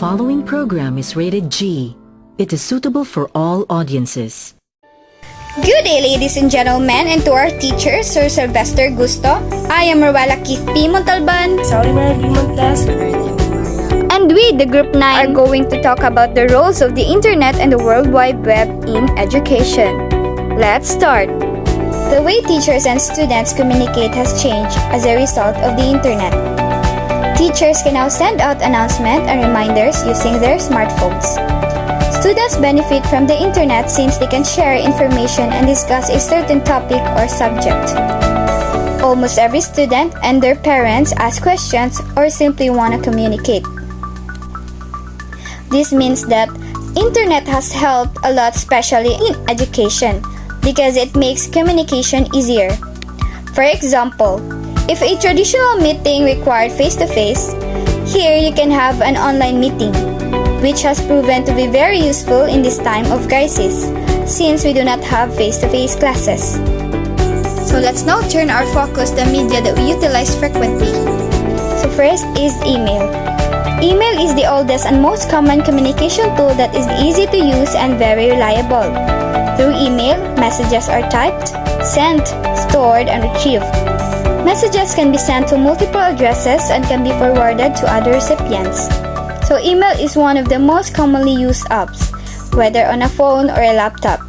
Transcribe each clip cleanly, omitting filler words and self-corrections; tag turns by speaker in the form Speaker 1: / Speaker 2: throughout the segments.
Speaker 1: following program is rated G. It is suitable for all audiences.
Speaker 2: Good day, ladies and gentlemen, and to our teacher, Sir Sylvester Gusto. I am Rowella Keith P. Montalban. And we, the Group 9, are going to talk about the roles of the Internet and the World Wide Web in education. Let's start. The way teachers and students communicate has changed as a result of the Internet. Teachers can now send out announcements and reminders using their smartphones. Students benefit from the Internet since they can share information and discuss a certain topic or subject. Almost every student and their parents ask questions or simply want to communicate. This means that Internet has helped a lot, especially in education, because it makes communication easier. For example, if a traditional meeting required face-to-face, here you can have an online meeting, which has proven to be very useful in this time of crisis, since we do not have face-to-face classes. So let's now turn our focus to the media that we utilize frequently. So first is email. Email is the oldest and most common communication tool that is easy to use and very reliable. Through email, messages are typed, sent, stored, and retrieved. Messages can be sent to multiple addresses and can be forwarded to other recipients. So email is one of the most commonly used apps, whether on a phone or a laptop,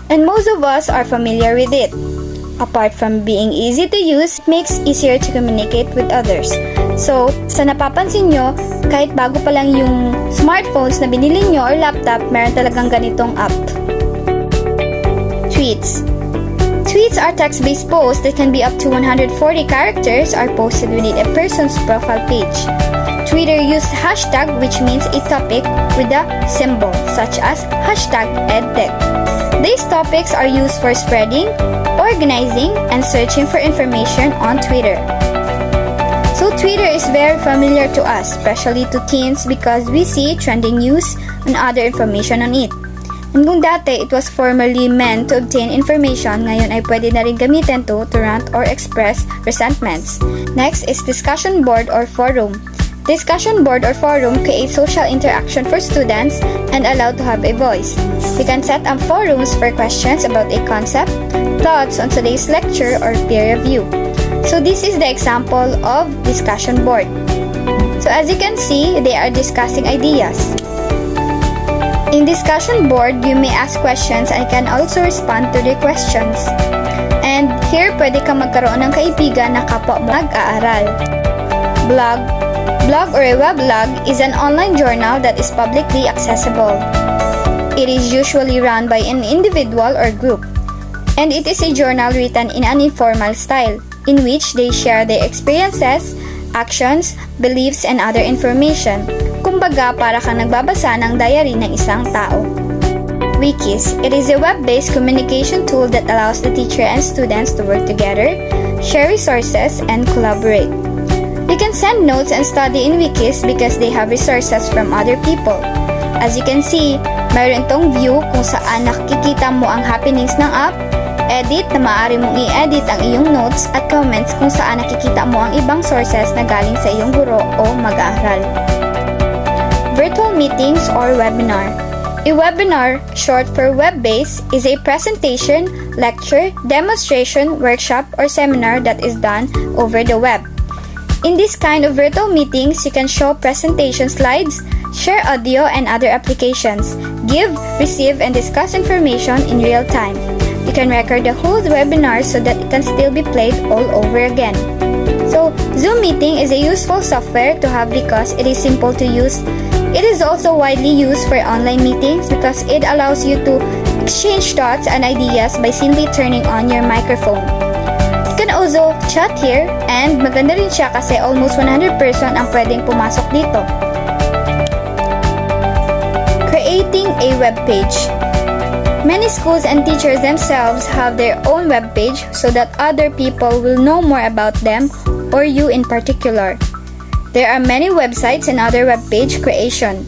Speaker 2: and most of us are familiar with it. Apart from being easy to use, it makes easier to communicate with others. So, sa napapansin nyo, kahit bago pa lang yung smartphones na binili nyo or laptop, meron talagang ganitong app. Tweets. Tweets are text-based posts that can be up to 140 characters are posted within a person's profile page. Twitter uses hashtag, which means a topic with a symbol, such as hashtag #EdTech. These topics are used for spreading, organizing, and searching for information on Twitter. So Twitter is very familiar to us, especially to teens, because we see trending news and other information on it. And kung dati it was formerly meant to obtain information, ngayon ay pwede na rin gamitin to rant or express resentments. Next is discussion board or forum. Discussion board or forum creates social interaction for students and allow to have a voice. You can set up forums for questions about a concept, thoughts on today's lecture, or peer review. So this is the example of discussion board. So as you can see, they are discussing ideas. In discussion board, you may ask questions and can also respond to the questions. And here, pwede ka magkaroon ng kaibigan na kapwa mo nag-aaral. Blog. Blog or a weblog is an online journal that is publicly accessible. It is usually run by an individual or group. And it is a journal written in an informal style, in which they share their experiences, actions, beliefs, and other information. Kumbaga, para kang nagbabasa ng diary ng isang tao. Wikis. It is a web-based communication tool that allows the teacher and students to work together, share resources, and collaborate. You can send notes and study in wikis because they have resources from other people. As you can see, mayroon itong view kung saan nakikita mo ang happenings ng app, edit na maaari mong i-edit ang iyong notes, at comments kung saan nakikita mo ang ibang sources na galing sa iyong guro o mag-aaral. Virtual meetings or webinar. A webinar, short for web-based, is a presentation, lecture, demonstration, workshop, or seminar that is done over the web. In this kind of virtual meetings, you can show presentation slides, share audio and other applications, give, receive, and discuss information in real time. You can record the whole webinar so that it can still be played all over again. So, Zoom Meeting is a useful software to have because it is simple to use. It is also widely used for online meetings because it allows you to exchange thoughts and ideas by simply turning on your microphone. You can also chat here, and maganda rin siya kasi almost 100% ang pwedeng pumasok dito. Creating a web page. Many schools and teachers themselves have their own web page so that other people will know more about them or you in particular. There are many websites and other web page creation.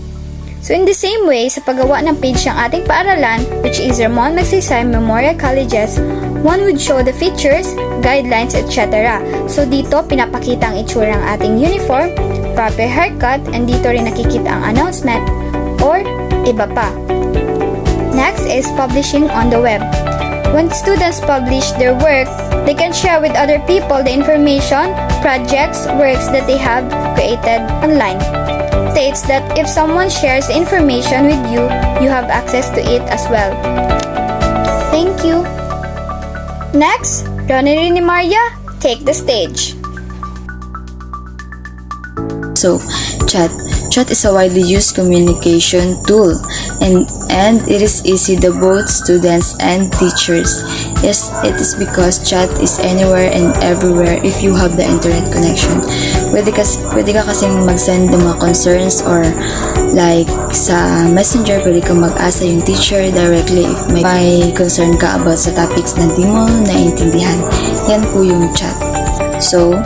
Speaker 2: So in the same way, sa paggawa ng page ng ating paaralan, which is Ramon Magsaysay Memorial Colleges, one would show the features, guidelines, etc. So dito, pinapakita ang itsura ng ating uniform, proper haircut, and dito rin nakikita ang announcement, or iba pa. Next is publishing on the web. When students publish their work, they can share with other people the information, projects, works that they have created online. States that if someone shares information with you, you have access to it as well. Thank you. Next, Ronnie ni Maria, take the stage.
Speaker 3: So, chat is a widely used communication tool, and it is easy to both students and teachers. Yes, it is because chat is anywhere and everywhere if you have the internet connection. Pwede ka kasing mag-send ng mga concerns, or like sa messenger, pwede ka mag-asa yung teacher directly if may concern ka about sa topics na di mo naiintindihan. Yan po yung chat. So,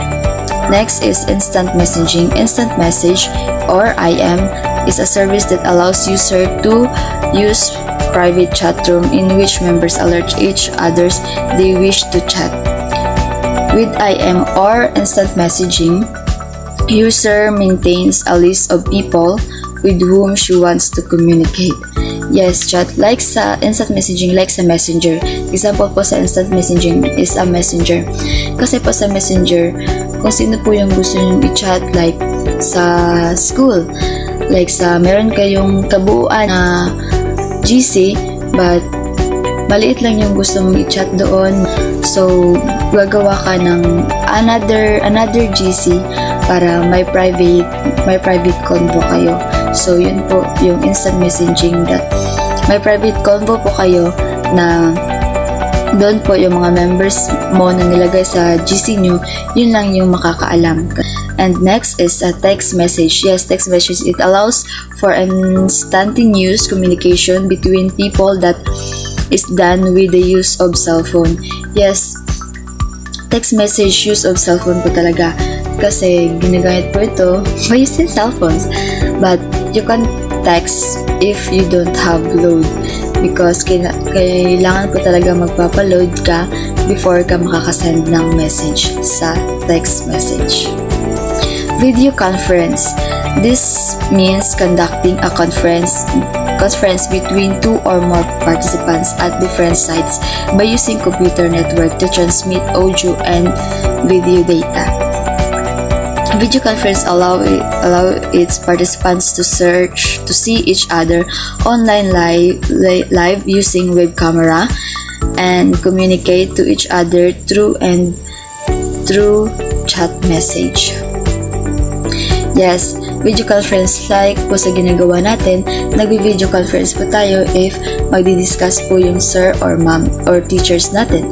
Speaker 3: next is instant messaging. Instant message, or IM, is a service that allows user to use private chat room in which members alert each others they wish to chat. With IM or instant messaging, user maintains a list of people with whom she wants to communicate. Yes, chat like sa instant messaging, like sa messenger. Example po sa instant messaging is a messenger. Kasi po sa messenger, kung sino po yung gusto nyong i-chat, like sa school, like sa meron kayong kabuuan na GC, but maliit lang yung gusto mong i-chat doon, so gagawa ka ng another GC para may private convo kayo. So yun po yung instant messaging, that may private convo po kayo na doon po yung mga members mo na nilagay sa GC nyo, yun lang yung makakaalam. And next is a text message. Yes, text message, it allows for instantaneous communication between people that is done with the use of cell phone. Yes, text message use of cell phone po talaga, kasi ginagamit po ito by using cell phones. But you can text if you don't have load, because kailangan po talaga magpapaload ka before ka makakasend ng message sa text message. Video conference. This means conducting a conference between two or more participants at different sites by using computer network to transmit audio and video data. Video conference allow its participants to see each other online live using web camera and communicate to each other through chat message. Yes, video conference like po sa ginagawa natin, nagbi-video conference po tayo if magdi-discuss po yung sir or ma'am or teachers natin.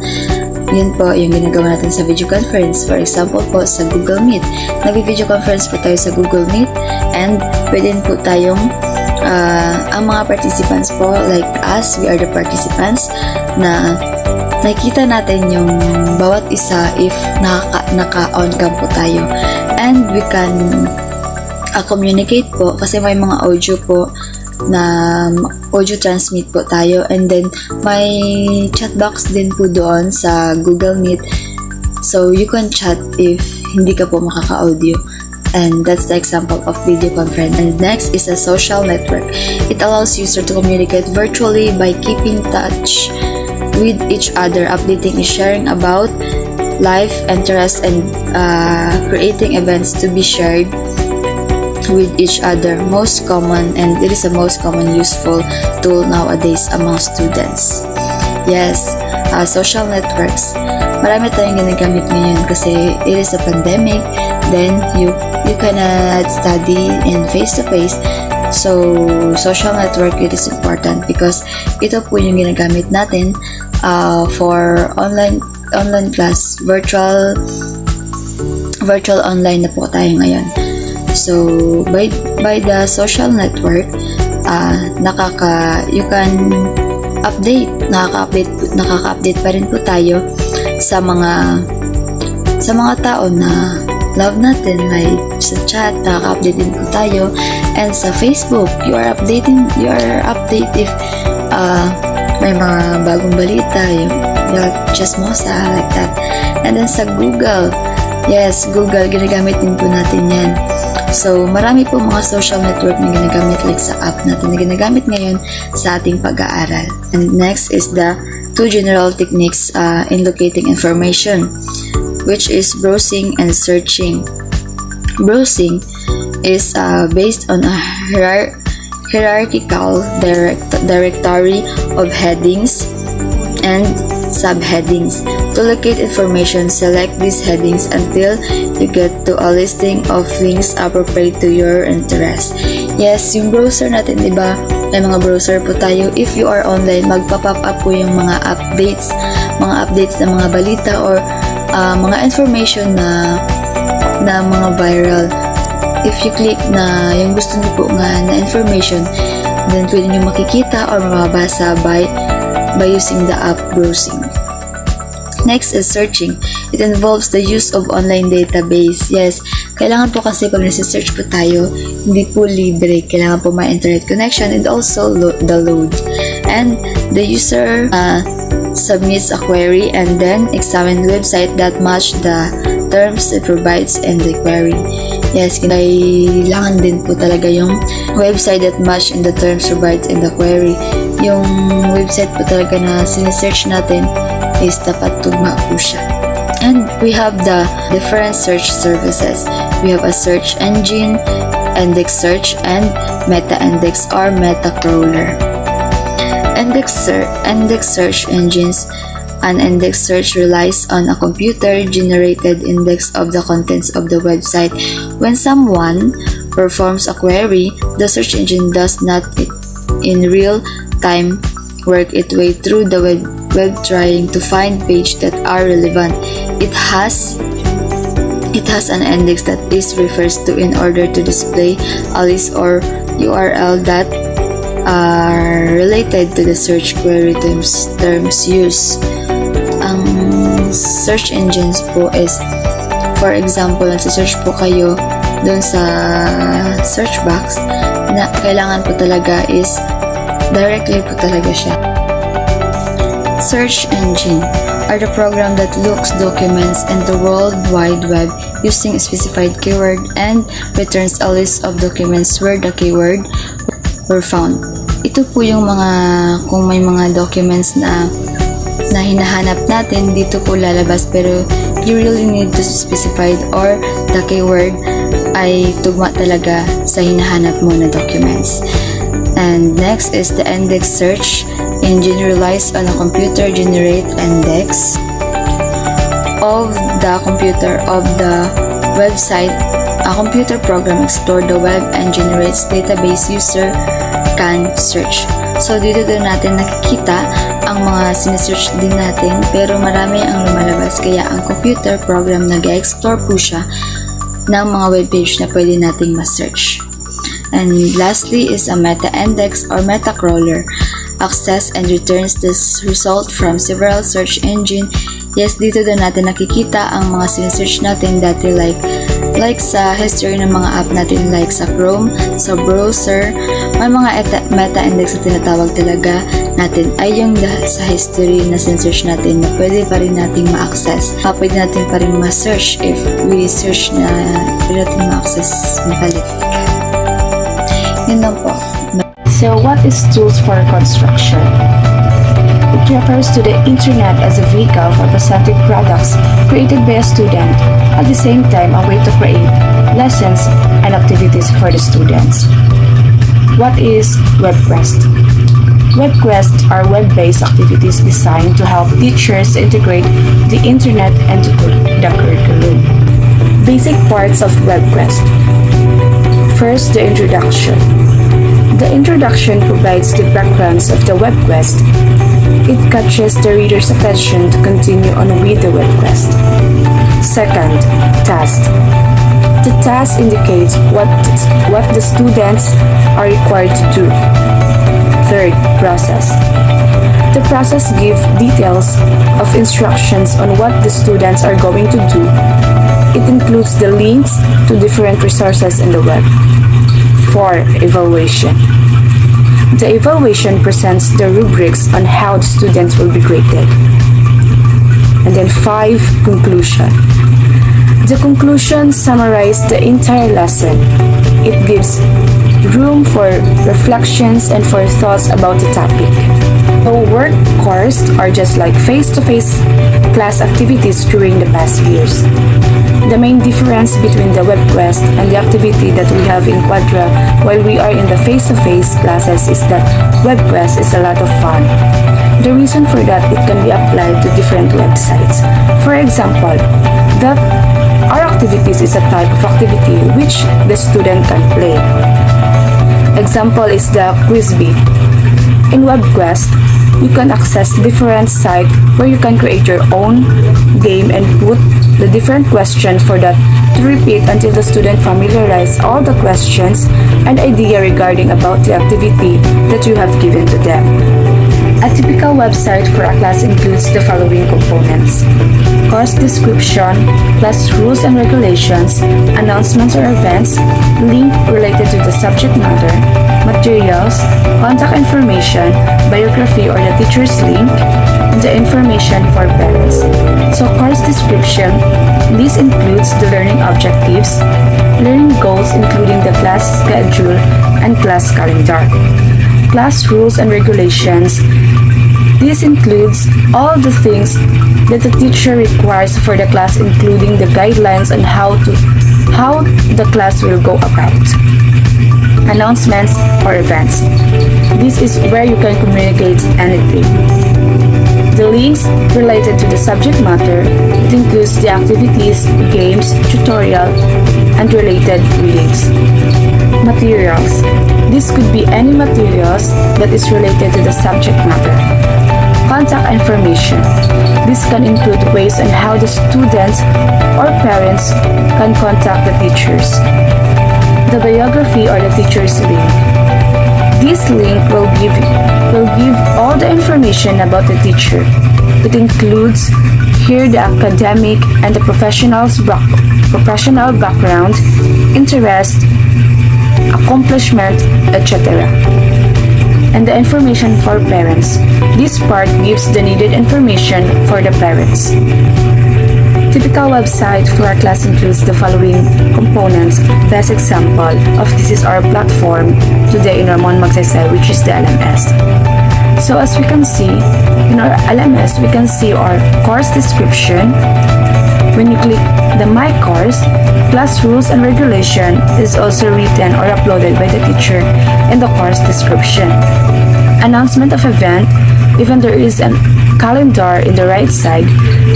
Speaker 3: Yun po yung ginagawa natin sa video conference. For example po sa Google Meet, nagbi-video conference po tayo sa Google Meet, and pwede po tayong ang mga participants po, like us, we are the participants, na nakikita natin yung bawat isa if naka-on cam po tayo, and we can communicate po kasi may mga audio po na audio transmit po tayo, and then may chat box din po doon sa Google Meet, so you can chat if hindi ka po makaka-audio. And that's the example of video conference. And next is a social network. It allows users to communicate virtually by keeping touch with each other, updating and sharing about life interests, and creating events to be shared with each other. Most common, and it is the most common useful tool nowadays among students. Yes, social networks. Marami tayong ginagamit ngayon kasi it is a pandemic. Then you cannot study in face-to-face. So, social network, it is important because ito po yung ginagamit natin for online class, virtual online na po tayo ngayon. So, by the social network, nakaka-update pa rin po tayo sa mga tao na love natin, like sa chat, nakaka-update din po tayo, and sa Facebook, you are update if may mga bagong balita, yung chismosa, like that. And then sa Google, yes, Google, ginagamit din po natin yan So, marami po mga social network na ginagamit like sa app natin na ginagamit ngayon sa ating pag-aaral. And next is the two general techniques in locating information, which is browsing and searching. Browsing is based on a hierarchical directory of headings and subheadings. To locate information, select these headings until you get to a listing of links appropriate to your interest. Yes, yung browser natin, diba? May mga browser po tayo. If you are online, magpa-pop up po yung mga updates ng mga balita or mga information na mga viral. If you click na yung gusto niyo po nga na information, then pwede niyo makikita or mababasa by using the app browsing. Next is searching. It involves the use of online database. Yes, kailangan po kasi pag nasa-search po tayo, hindi po libre. Kailangan po may internet connection and also the load. And the user submits a query and then examine the website that match the terms it provides in the query. Yes, kailangan din po talaga yung website that match in the terms provided in the query. Yung website po talaga na sinesearch natin is dapat tugma po siya. And we have the different search services. We have a search engine, index search, and meta-index or meta-crawler. Index search engines. An index search relies on a computer-generated index of the contents of the website. When someone performs a query, the search engine does not in real time work its way through the web trying to find pages that are relevant. It has an index that is refers to in order to display a list or URL that are related to the search query terms used. Ang search engines po is, for example, nagsa-search po kayo doon sa search box, na kailangan po talaga is directly po talaga siya. Search engine are the program that looks documents in the World Wide Web using a specified keyword and returns a list of documents where the keyword were found. Ito po yung kung may mga documents na hinahanap natin, dito po lalabas, pero you really need to specify or the keyword ay tugma talaga sa hinahanap mo na documents. And next is the index search engine relies on a computer-generated index of the website. A computer program explores the web and generates database user can search. So dito din natin nakikita ang mga sinesearch din natin, pero marami ang lumalabas, kaya ang computer program nag-explore po siya ng mga webpage na pwede nating ma-search. And lastly is a meta-index or meta-crawler. Access and returns this result from several search engine. Yes, dito din natin nakikita ang mga sinesearch natin dati like sa history ng mga app natin, like sa Chrome, sa browser. May mga meta-index na tinatawag talaga natin ay yung sa history na sinesearch natin na pwede pa rin nating ma-access. Pwede natin pa rin ma-search if we search na pwede natin ma-access mabalik. Yun lang po.
Speaker 4: So what is tools for construction? It refers to the internet as a vehicle for presenting products created by a student, at the same time a way to create lessons and activities for the students. What is WebQuest? WebQuest are web-based activities designed to help teachers integrate the internet into the curriculum. Basic parts of WebQuest. First, the introduction. The introduction provides the backgrounds of the WebQuest. It catches the reader's attention to continue on with the WebQuest. Second, task. The task indicates what the students are required to do. Third, process. The process gives details of instructions on what the students are going to do. It includes the links to different resources in the web. 4. Evaluation. The evaluation presents the rubrics on how the students will be graded. And then 5. Conclusion. The conclusion summarizes the entire lesson. It gives room for reflections and for thoughts about the topic. So work courses are just like face-to-face class activities during the past years. The main difference between the web quest and the activity that we have in Quadra while we are in the face-to-face classes is that web quest is a lot of fun. The reason for that, it can be applied to different websites. For example, our activities is a type of activity which the student can play. Example is the quiz bee. In WebQuest, you can access different sites where you can create your own game and put the different questions for that to repeat until the student familiarizes all the questions and idea regarding about the activity that you have given to them. A typical website for a class includes the following components: course description, class rules and regulations, announcements or events, link related to the subject matter, materials, contact information, biography or the teacher's link, and the information for parents. So course description, this includes the learning objectives, learning goals including the class schedule and class calendar. Class rules and regulations, this includes all the things that the teacher requires for the class, including the guidelines on how the class will go about. Announcements or events, this is where you can communicate anything. The links related to the subject matter, it includes the activities, games, tutorial, and related readings. Materials, this could be any materials that is related to the subject matter. Contact information, this can include ways on how the students or parents can contact the teachers. The biography or the teacher's link, this link will give all the information about the teacher. It includes here the academic and the professional background, interest, accomplishment, etc. And the information for parents. This part gives the needed information for the parents. Typical website for our class includes the following components. Best example of this is our platform today in Ramon Magsaysay, which is the LMS. So as we can see, in our LMS, we can see our course description. When you click the My Course, class rules and regulation is also written or uploaded by the teacher in the course description. Announcement of event, even there is a calendar in the right side,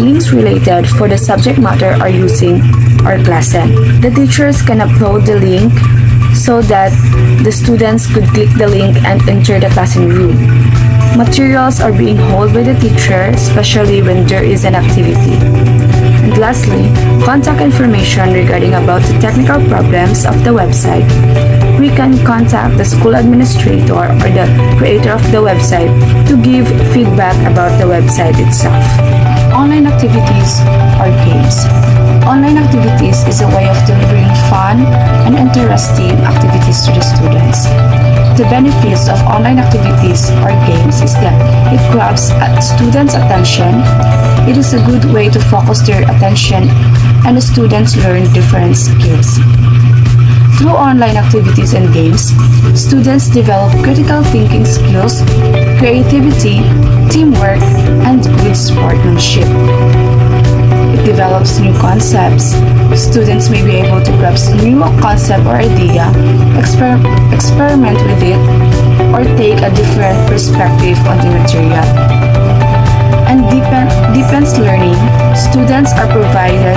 Speaker 4: links related for the subject matter are using our lesson. The teachers can upload the link so that the students could click the link and enter the classroom. Materials are being held by the teacher, especially when there is an activity. And lastly, contact information regarding about the technical problems of the website. We can contact the school administrator or the creator of the website to give feedback about the website itself. Online activities or games. Online activities is a way of delivering fun and interesting activities to the students. The benefits of online activities or games is that it grabs students' attention. It is a good way to focus their attention and the students learn different skills. Through online activities and games, students develop critical thinking skills, creativity, teamwork, and good sportsmanship. It develops new concepts. Students may be able to grasp new concept or idea, experiment with it, or take a different perspective on the material. And deepens learning, students are provided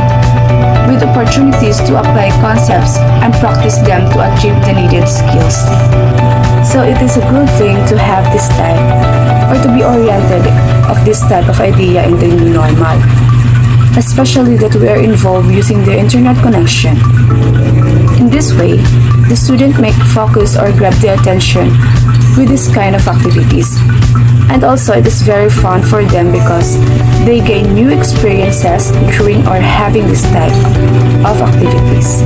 Speaker 4: with opportunities to apply concepts and practice them to achieve the needed skills. So it is a good thing to have this type or to be oriented of this type of idea in the new normal, especially that we are involved using the internet connection. In this way, the student may focus or grab the attention with this kind of activities. And also, it is very fun for them because they gain new experiences during or having this type of activities.